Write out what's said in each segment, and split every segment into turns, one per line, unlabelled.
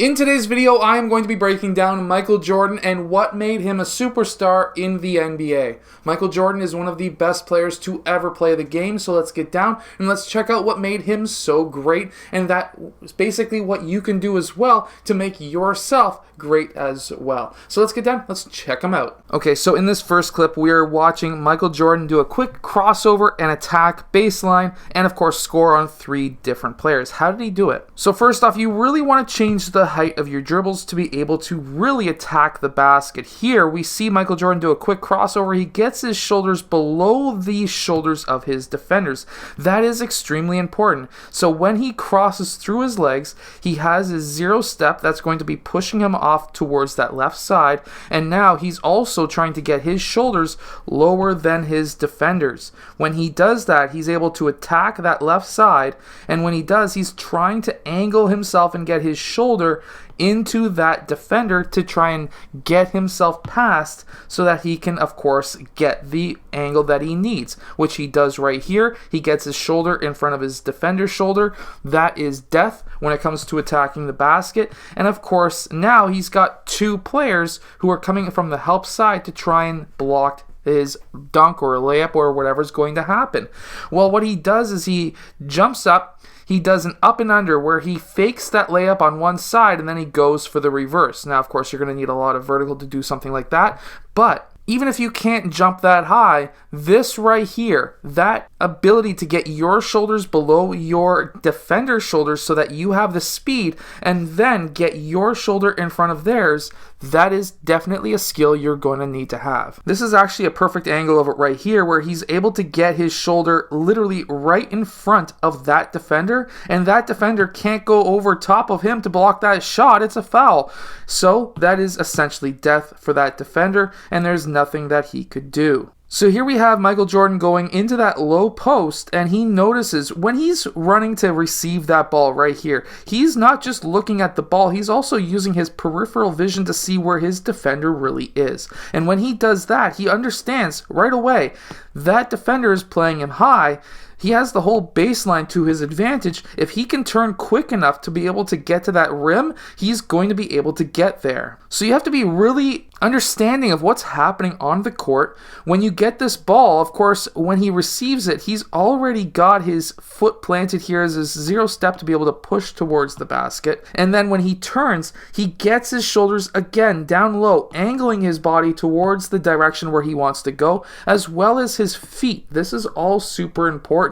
In today's video, I am going to be breaking down Michael Jordan and what made him a superstar in the NBA. Michael Jordan is one of the best players to ever play the game, so let's get down and let's check out what made him so great, and that is basically what you can do as well to make yourself great as well. So let's get down, let's check him out. Okay, so in this first clip, we are watching Michael Jordan do a quick crossover and attack baseline, and of course score on 3 different players. How did he do it? So first off, you really want to change the height of your dribbles to be able to really attack the basket. Here we see Michael Jordan do a quick crossover. He gets his shoulders below the shoulders of his defenders. That is extremely important. So when he crosses through his legs, he has his 0 step that's going to be pushing him off towards that left side, and now he's also trying to get his shoulders lower than his defenders. When he does that, he's able to attack that left side, and when he does, he's trying to angle himself and get his shoulder into that defender to try and get himself past so that he can, of course, get the angle that he needs, which he does right here. He gets his shoulder in front of his defender's shoulder. That is death when it comes to attacking the basket. And of course, now he's got 2 players who are coming from the help side to try and block his dunk or layup or whatever's going to happen. Well, what he does is he jumps up. He does an up and under where he fakes that layup on one side and then he goes for the reverse. Now, of course, you're going to need a lot of vertical to do something like that, but even if you can't jump that high, this right here, that ability to get your shoulders below your defender's shoulders so that you have the speed and then get your shoulder in front of theirs, that is definitely a skill you're going to need to have. This is actually a perfect angle of it right here where he's able to get his shoulder literally right in front of that defender, and that defender can't go over top of him to block that shot. It's a foul. So that is essentially death for that defender, and there's nothing that he could do. So here we have Michael Jordan going into that low post, and he notices when he's running to receive that ball right here, he's not just looking at the ball, he's also using his peripheral vision to see where his defender really is. And when he does that, he understands right away that defender is playing him high. He has the whole baseline to his advantage. If he can turn quick enough to be able to get to that rim, he's going to be able to get there. So you have to be really understanding of what's happening on the court. When you get this ball, of course, when he receives it, he's already got his foot planted here as his 0 step to be able to push towards the basket. And then when he turns, he gets his shoulders again down low, angling his body towards the direction where he wants to go, as well as his feet. This is all super important.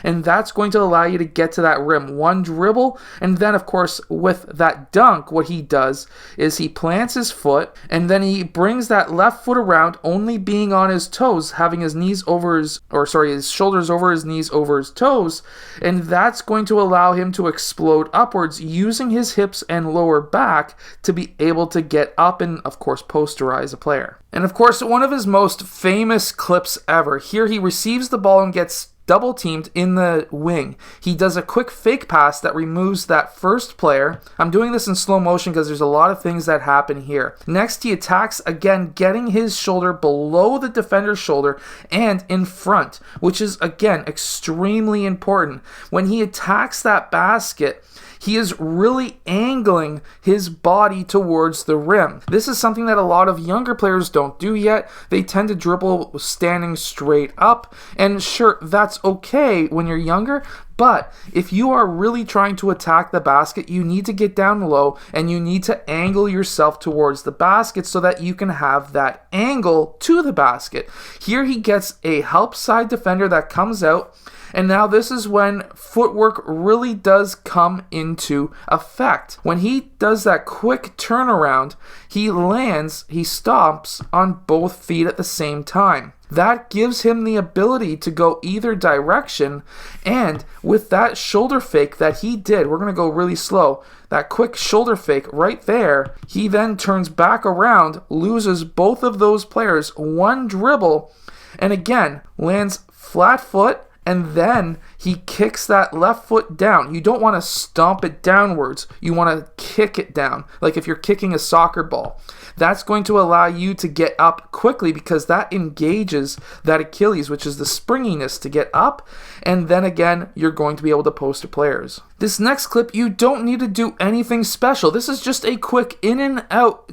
And that's going to allow you to get to that rim. One dribble, and then of course with that dunk, what he does is he plants his foot, and then he brings that left foot around, only being on his toes, having his shoulders over his knees over his toes, and that's going to allow him to explode upwards using his hips and lower back to be able to get up and of course posterize a player. And of course, one of his most famous clips ever, here he receives the ball and gets double teamed in the wing. He does a quick fake pass that removes that first player. I'm doing this in slow motion because there's a lot of things that happen here. Next, he attacks again, getting his shoulder below the defender's shoulder and in front, which is again extremely important. When he attacks that basket, he is really angling his body towards the rim. This is something that a lot of younger players don't do yet. They tend to dribble standing straight up, and sure, that's okay when you're younger, but if you are really trying to attack the basket, you need to get down low and you need to angle yourself towards the basket so that you can have that angle to the basket. Here he gets a help side defender that comes out, and now this is when footwork really does come into effect. When he does that quick turnaround, he lands, he stomps on both feet at the same time. That gives him the ability to go either direction, and with that shoulder fake that he did, we're going to go really slow, that quick shoulder fake right there, he then turns back around, loses both of those players, one dribble, and again, lands flat foot, and then he kicks that left foot down. You don't want to stomp it downwards. You want to kick it down, like if you're kicking a soccer ball. That's going to allow you to get up quickly because that engages that Achilles, which is the springiness to get up, and then again, you're going to be able to post to players. This next clip, you don't need to do anything special. This is just a quick in and out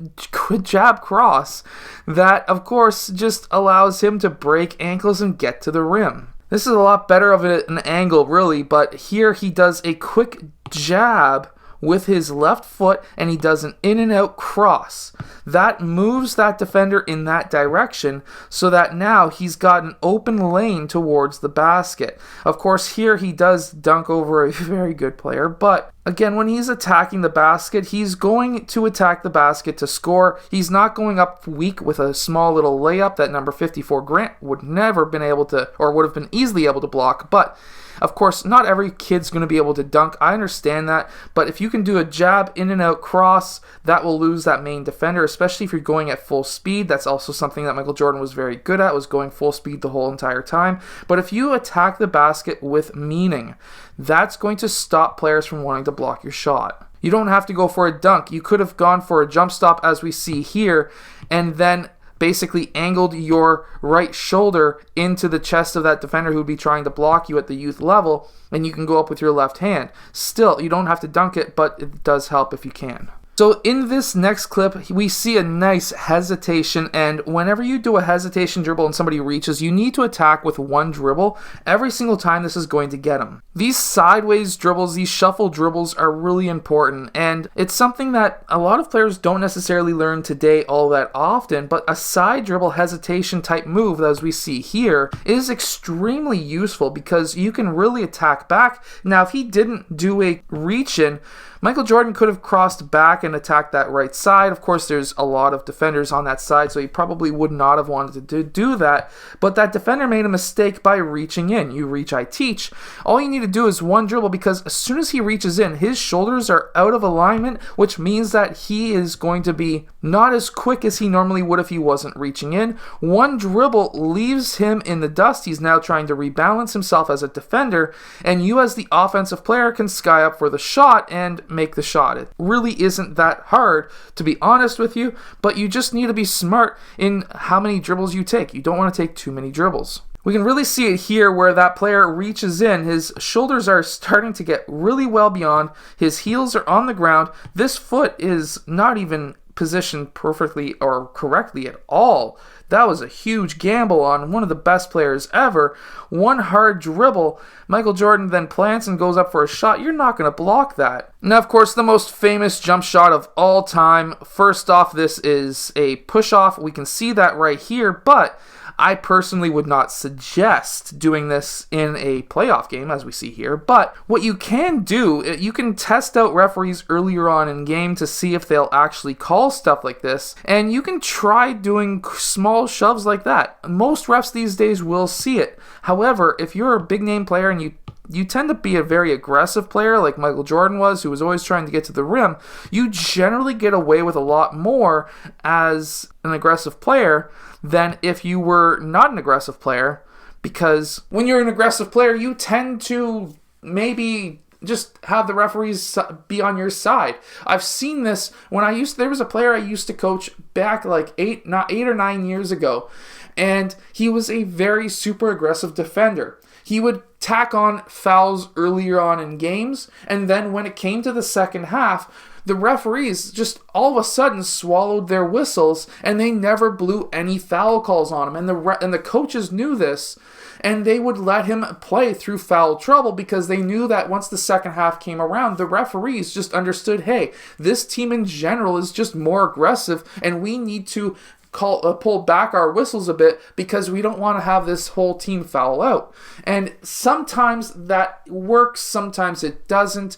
jab cross that, of course, just allows him to break ankles and get to the rim. This is a lot better of an angle, really, but here he does a quick jab with his left foot, and he does an in and out cross. That moves that defender in that direction so that now he's got an open lane towards the basket. Of course, here he does dunk over a very good player, but again, when he's attacking the basket, he's going to attack the basket to score. He's not going up weak with a small little layup that number 54 Grant would never been able to, or would have been easily able to block, but of course, not every kid's going to be able to dunk. I understand that, but if you can do a jab in and out cross, that will lose that main defender, especially if you're going at full speed. That's also something that Michael Jordan was very good at, was going full speed the whole entire time. But if you attack the basket with meaning, that's going to stop players from wanting to block your shot. You don't have to go for a dunk. You could have gone for a jump stop as we see here, and then basically angled your right shoulder into the chest of that defender who would be trying to block you at the youth level, and you can go up with your left hand. Still, you don't have to dunk it, but it does help if you can. So in this next clip, we see a nice hesitation, and whenever you do a hesitation dribble and somebody reaches, you need to attack with one dribble. Every single time this is going to get them. These sideways dribbles, these shuffle dribbles are really important, and it's something that a lot of players don't necessarily learn today all that often, but a side dribble hesitation type move, as we see here, is extremely useful because you can really attack back. Now, if he didn't do a reach-in, Michael Jordan could have crossed back and attacked that right side. Of course, there's a lot of defenders on that side, so he probably would not have wanted to do that. But that defender made a mistake by reaching in. You reach, I teach. All you need to do is one dribble, because as soon as he reaches in, his shoulders are out of alignment, which means that he is going to be not as quick as he normally would if he wasn't reaching in. One dribble leaves him in the dust. He's now trying to rebalance himself as a defender, and you as the offensive player can sky up for the shot and make the shot. It really isn't that hard, to be honest with you, but you just need to be smart in how many dribbles you take. You don't want to take too many dribbles. We can really see it here where that player reaches in. His shoulders are starting to get really well beyond. His heels are on the ground. This foot is not even positioned perfectly or correctly at all. That was a huge gamble on one of the best players ever. One hard dribble, Michael Jordan then plants and goes up for a shot. You're not going to block that. Now, of course, the most famous jump shot of all time. First off, this is a push-off. We can see that right here, but I personally would not suggest doing this in a playoff game, as we see here. But what you can do, you can test out referees earlier on in game to see if they'll actually call stuff like this. And you can try doing small shoves like that. Most refs these days will see it. However, if you're a big name player and you tend to be a very aggressive player like Michael Jordan was, who was always trying to get to the rim, you generally get away with a lot more as an aggressive player than if you were not an aggressive player, because when you're an aggressive player, you tend to maybe just have the referees be on your side. I've seen this when there was a player I used to coach back like 8 or 9 years ago, and he was a very super aggressive defender. He would tack on fouls earlier on in games, and then when it came to the second half, the referees just all of a sudden swallowed their whistles, and they never blew any foul calls on him. And the coaches knew this, and they would let him play through foul trouble because they knew that once the second half came around, the referees just understood, hey, this team in general is just more aggressive, and we need to pull back our whistles a bit because we don't want to have this whole team foul out. And sometimes that works, sometimes it doesn't.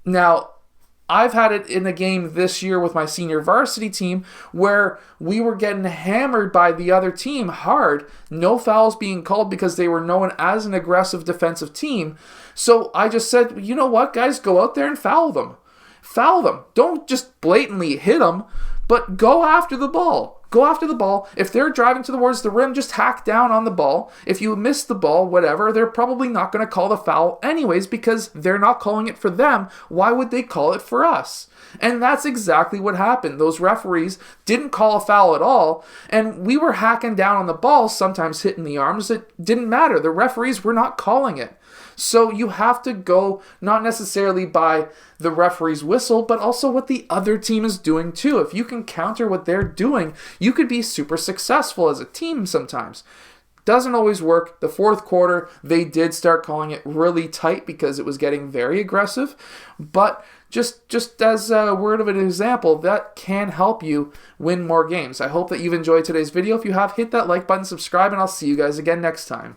Now, I've had it in a game this year with my senior varsity team where we were getting hammered by the other team hard. No fouls being called because they were known as an aggressive defensive team. So I just said, you know what, guys, go out there and foul them. Foul them. Don't just blatantly hit them, but go after the ball. Go after the ball. If they're driving towards the rim, just hack down on the ball. If you miss the ball, whatever, they're probably not going to call the foul anyways because they're not calling it for them. Why would they call it for us? And that's exactly what happened. Those referees didn't call a foul at all, and we were hacking down on the ball, sometimes hitting the arms. It didn't matter. The referees were not calling it. So you have to go not necessarily by the referee's whistle, but also what the other team is doing too. If you can counter what they're doing, you could be super successful as a team sometimes. Doesn't always work. The fourth quarter, they did start calling it really tight because it was getting very aggressive. But just as a word of an example, that can help you win more games. I hope that you've enjoyed today's video. If you have, hit that like button, subscribe, and I'll see you guys again next time.